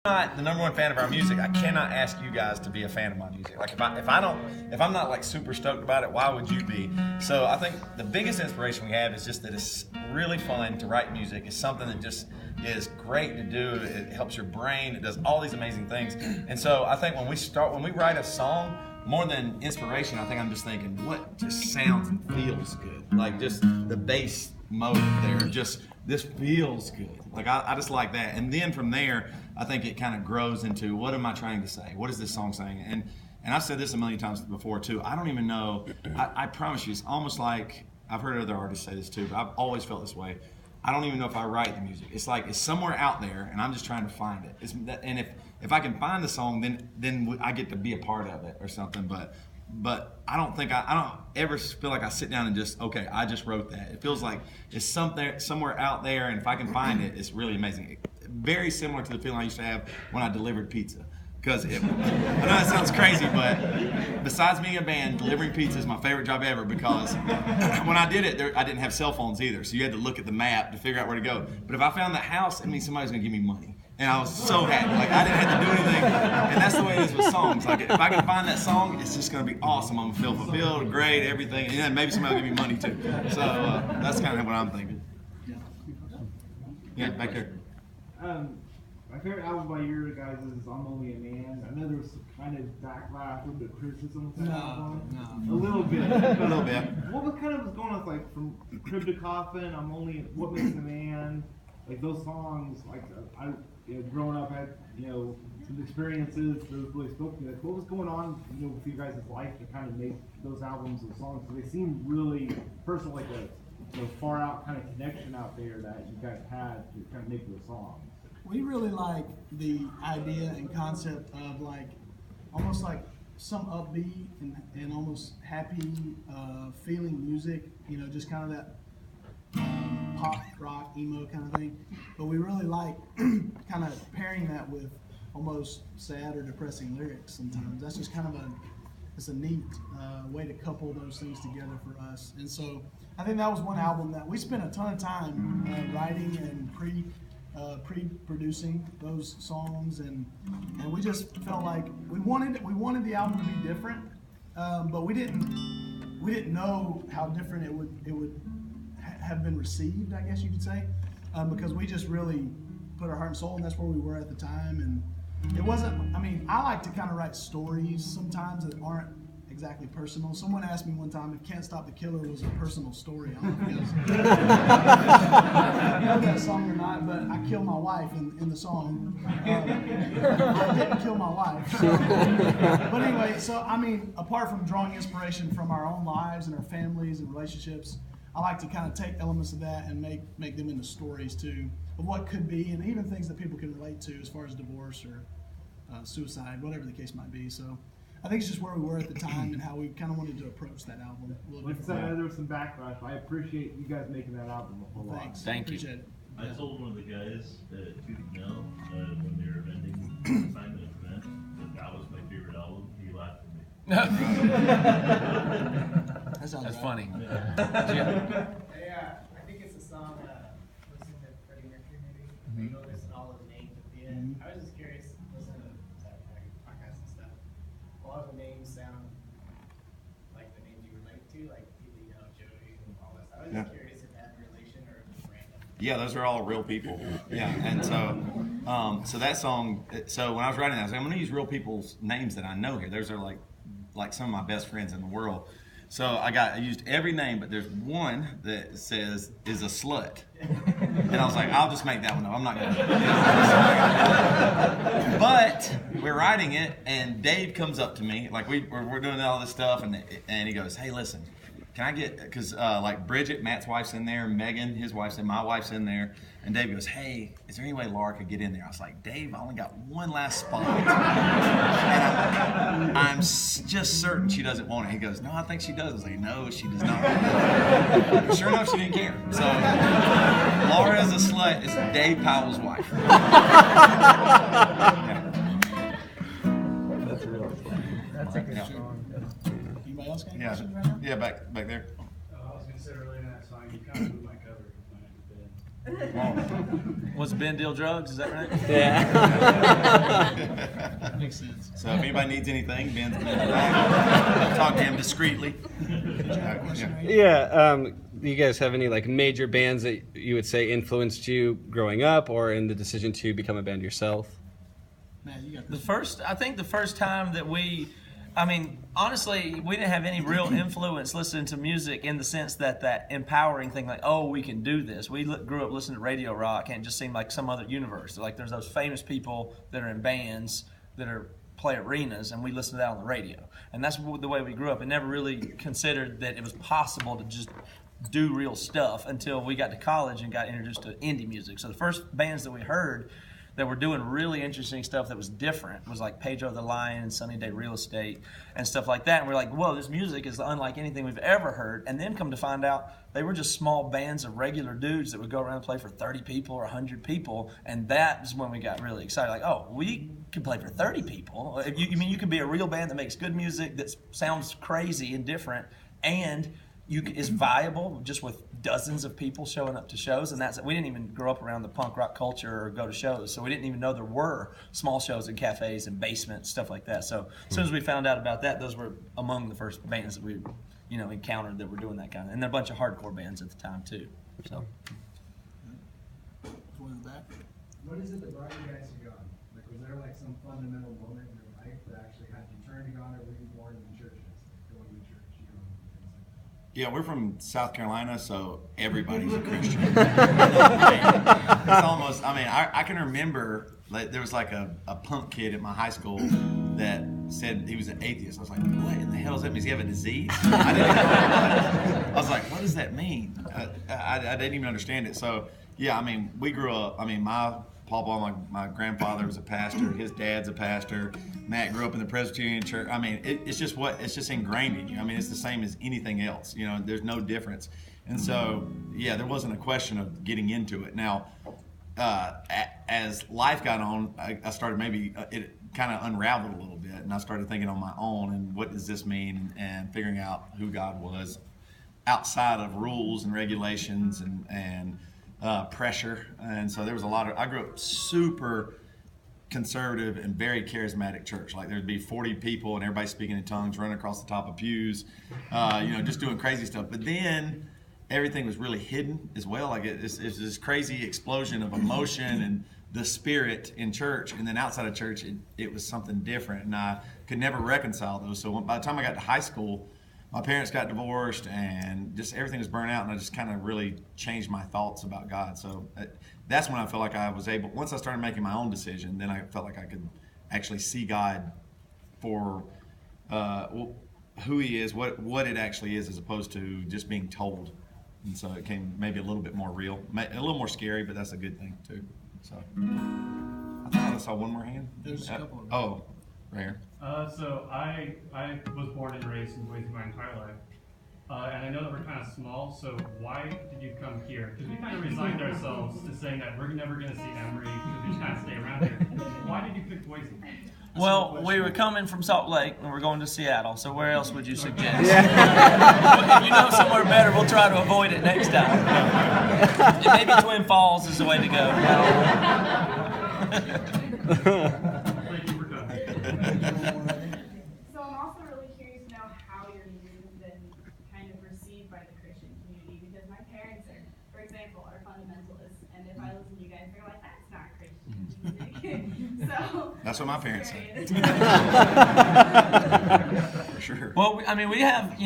not the number one fan of our music, I cannot ask you guys to be a fan of my music. Like if I'm not like super stoked about it, why would you be? So I think the biggest inspiration we have is just that it's really fun to write music. It's something that just is great to do. It helps your brain. It does all these amazing things. And so I think when we write a song, more than inspiration, I think I'm just thinking what just sounds and feels good. Like just the bass motive there, just this feels good. Like I just like that. And then from there, I think it kind of grows into what am I trying to say? What is this song saying? And I've said this a million times before too. I don't even know. I promise you, it's almost like I've heard other artists say this too, but I've always felt this way. I don't even know if I write the music. It's like it's somewhere out there, and I'm just trying to find it. And if I can find the song, then I get to be a part of it or something. But I don't think I don't ever feel like I sit down and just I just wrote that. It feels like it's somewhere out there, and if I can find it, it's really amazing. Very similar to the feeling I used to have when I delivered pizza. Because I know that sounds crazy, but besides being a band, delivering pizza is my favorite job ever because when I did it, I didn't have cell phones either, so you had to look at the map to figure out where to go. But if I found that house, it means somebody's going to give me money. And I was so happy. Like, I didn't have to do anything. And that's the way it is with songs. Like, if I can find that song, it's just going to be awesome. I'm going to feel fulfilled, great, everything. And then maybe somebody will give me money, too. So that's kind of what I'm thinking. Yeah, back there. My favorite album by you guys is I'm Only a Man. I know there was some kind of backlash, a little bit of criticism with that album. No. A little bit. A little bit. What was kind of was going on, like from Crib to Coffin, I'm Only, What Makes a Man, like those songs, like I growing up had, some experiences that really spoke to me. Like, what was going on, with you guys' life to kind of make those albums and songs? Because they seem really personal, like a far out kind of connection out there that you guys had to kind of make those songs. We really like the idea and concept of almost like some upbeat and almost happy feeling music, just kind of that pop, rock, emo kind of thing. But we really like kind of pairing that with almost sad or depressing lyrics sometimes. That's just kind of a neat way to couple those things together for us. And so I think that was one album that we spent a ton of time writing and pre-producing those songs, and we just felt like we wanted the album to be different, but we didn't know how different it would have been received, I guess you could say, because we just really put our heart and soul, and that's where we were at the time. And it wasn't. I mean, I like to kind of write stories sometimes that aren't exactly personal. Someone asked me one time if Can't Stop the Killer was a personal story. I don't know if you know that song or not, but I killed my wife in the song. I didn't kill my wife. But anyway, so I mean, apart from drawing inspiration from our own lives and our families and relationships, I like to kind of take elements of that and make them into stories too, of what could be, and even things that people can relate to as far as divorce or suicide, whatever the case might be. So I think it's just where we were at the time and how we kind of wanted to approach that album a little Like I different. said, there was some backlash. I appreciate you guys making that album a whole lot. Thanks. Thank you. Appreciate it. I told one of the guys at Tooth and Nail when they were vending assignment event that was my favorite album. He laughed at me. That's funny. Yeah, I think it's a song listening to Freddie Mercury maybe. You notice all of the names at the end. I was just curious, listening to podcasts and stuff. A lot of the names sound like the names you relate to, like people you know, Jody and all that stuff. I was just curious if that relation or if it's random. Yeah, those are all real people. Yeah, and so that song. So when I was writing that, I was like, I'm going to use real people's names that I know here. Those are like some of my best friends in the world. So I used every name, but there's one that says is a slut, and I was like, I'll just make that one up. I'm not gonna. But we're writing it, and Dave comes up to me, like we're doing all this stuff, and he goes, hey, listen. Can I get, because like Bridget, Matt's wife's in there, Megan, his wife's in, my wife's in there, and Dave goes, hey, is there any way Laura could get in there? I was like, Dave, I only got one last spot. And I'm just certain she doesn't want it. He goes, no, I think she does. I was like, no, she does not. Sure enough, she didn't care. So Laura is a slut is Dave Powell's wife. That's real. That's a good song. Anybody else got any questions right now? Yeah, back there. I was going to say earlier in that song, you kind of blew my cover when I Was Ben deal drugs? Is that right? Yeah. Makes sense. So if anybody needs anything, Ben's in the back. Talk to him discreetly. Yeah. Do you guys have any like major bands that you would say influenced you growing up, or in the decision to become a band yourself? Man, you got The this. first time that honestly, we didn't have any real influence listening to music in the sense that empowering thing, like, oh, we can do this. We grew up listening to radio rock, and it just seemed like some other universe. Like there's those famous people that are in bands that play arenas, and we listen to that on the radio. And that's the way we grew up. And never really considered that it was possible to just do real stuff until we got to college and got introduced to indie music. So the first bands that we heard that were doing really interesting stuff that was different was like Pedro the Lion and Sunny Day Real Estate and stuff like that. And we're like, whoa, this music is unlike anything we've ever heard. And then come to find out they were just small bands of regular dudes that would go around and play for 30 people or 100 people. And that is when we got really excited. Like, oh, we can play for 30 people. You can be a real band that makes good music that sounds crazy and different, and is viable just with dozens of people showing up to shows. And we didn't even grow up around the punk rock culture or go to shows, so we didn't even know there were small shows in cafes and basements, stuff like that. So as soon as we found out about that, those were among the first bands that we encountered that were doing that kind of, and there were a bunch of hardcore bands at the time too. So One in the back. What is it that brought you guys to God? Like, was there like some fundamental moment in your life that actually had you turn to God, or were you born in churches, like going to church, things like that? Yeah, we're from South Carolina, so everybody's a Christian. It's almost, I can remember, like, there was like a punk kid at my high school that said he was an atheist. I was like, what in the hell does that mean? Does he have a disease? I didn't even know what. I was like, what does that mean? I didn't even understand it. So, yeah, we grew up, my Papa, my grandfather was a pastor, his dad's a pastor, Matt grew up in the Presbyterian church. It's just ingrained in you. It's the same as anything else. There's no difference. And so, yeah, there wasn't a question of getting into it. Now, as life got on, I started it kind of unraveled a little bit, and I started thinking on my own, and what does this mean, and figuring out who God was outside of rules and regulations and pressure. And so there was I grew up super conservative and very charismatic church. Like there'd be 40 people and everybody speaking in tongues, running across the top of pews, just doing crazy stuff. But then everything was really hidden as well. Like it's this crazy explosion of emotion and the spirit in church, and then outside of church it was something different, and I could never reconcile those. So by the time I got to high school, my parents got divorced, and just everything was burnt out, and I just kind of really changed my thoughts about God. So that's when I felt like I was able, once I started making my own decision, then I felt like I could actually see God for who He is, what it actually is, as opposed to just being told. And so it came maybe a little bit more real, a little more scary, but that's a good thing too. So I thought I saw one more hand. There's a couple of them. Oh, right here. So I was born and raised in Boise my entire life, and I know that we're kind of small. So why did you come here? Because we kind of resigned ourselves to saying that we're never going to see Emery because we just kind of stay around here. Why did you pick Boise? well, we were coming from Salt Lake and we're going to Seattle. So where else would you suggest? If you know somewhere better, we'll try to avoid it next time. Maybe Twin Falls is the way to go. Thank you for coming. So I'm also really curious to know how your music has been kind of received by the Christian community, because my parents are, for example, are fundamentalists, and if I listen to you guys, they're like, that's not Christian music. So That's what my parents say. For sure. Well, we have,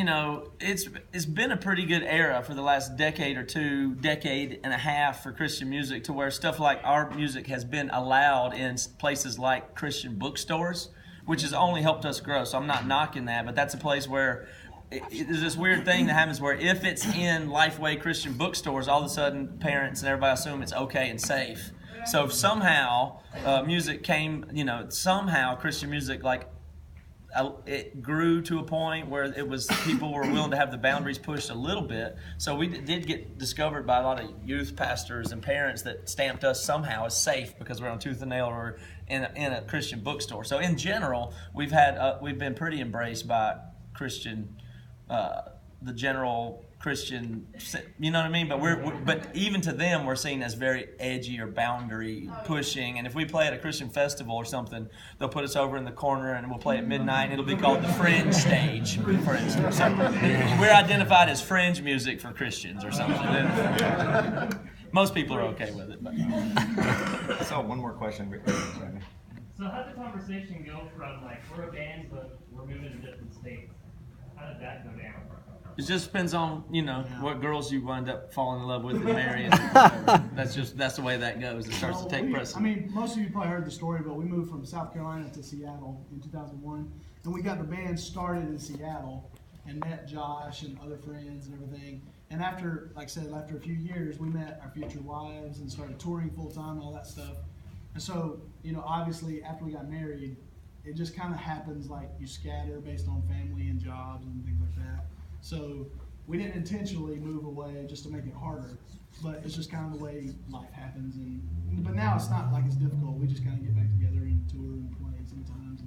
it's been a pretty good era for the last decade and a half for Christian music, to where stuff like our music has been allowed in places like Christian bookstores, which has only helped us grow. So I'm not knocking that, but that's a place where there's this weird thing that happens where if it's in Lifeway Christian bookstores, all of a sudden parents and everybody assume it's okay and safe. So somehow music came, somehow Christian music, it grew to a point where it was, people were willing to have the boundaries pushed a little bit. So we did get discovered by a lot of youth pastors and parents that stamped us somehow as safe because we're on tooth and nail or in a Christian bookstore. So in general, we've been pretty embraced by Christian, the general Christian, you know what I mean? But but even to them, we're seen as very edgy or boundary pushing. And if we play at a Christian festival or something, they'll put us over in the corner and we'll play at midnight. And it'll be called the Fringe Stage, for instance. So we're identified as fringe music for Christians or something. Most people are okay with it. But. I saw one more question. So how'd the conversation go from like, we're a band, but we're moving to different states? How did that go down? It just depends on, what girls you wind up falling in love with and marrying. That's the way that goes. It starts to take precedence. I mean, most of you probably heard the story, but we moved from South Carolina to Seattle in 2001, and we got the band started in Seattle and met Josh and other friends and everything. And after, like I said, after a few years, we met our future wives and started touring full time, all that stuff. And so, obviously, after we got married, it just kind of happens like you scatter based on family and jobs and things like that. So we didn't intentionally move away just to make it harder, but it's just kind of the way life happens. But now it's not like it's difficult. We just kind of get back together and tour and play sometimes.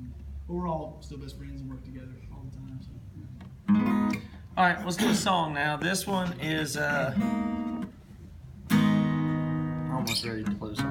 But we're all still best friends and work together all the time. So. Yeah. All right, let's do a song now. This one is almost ready to play the song.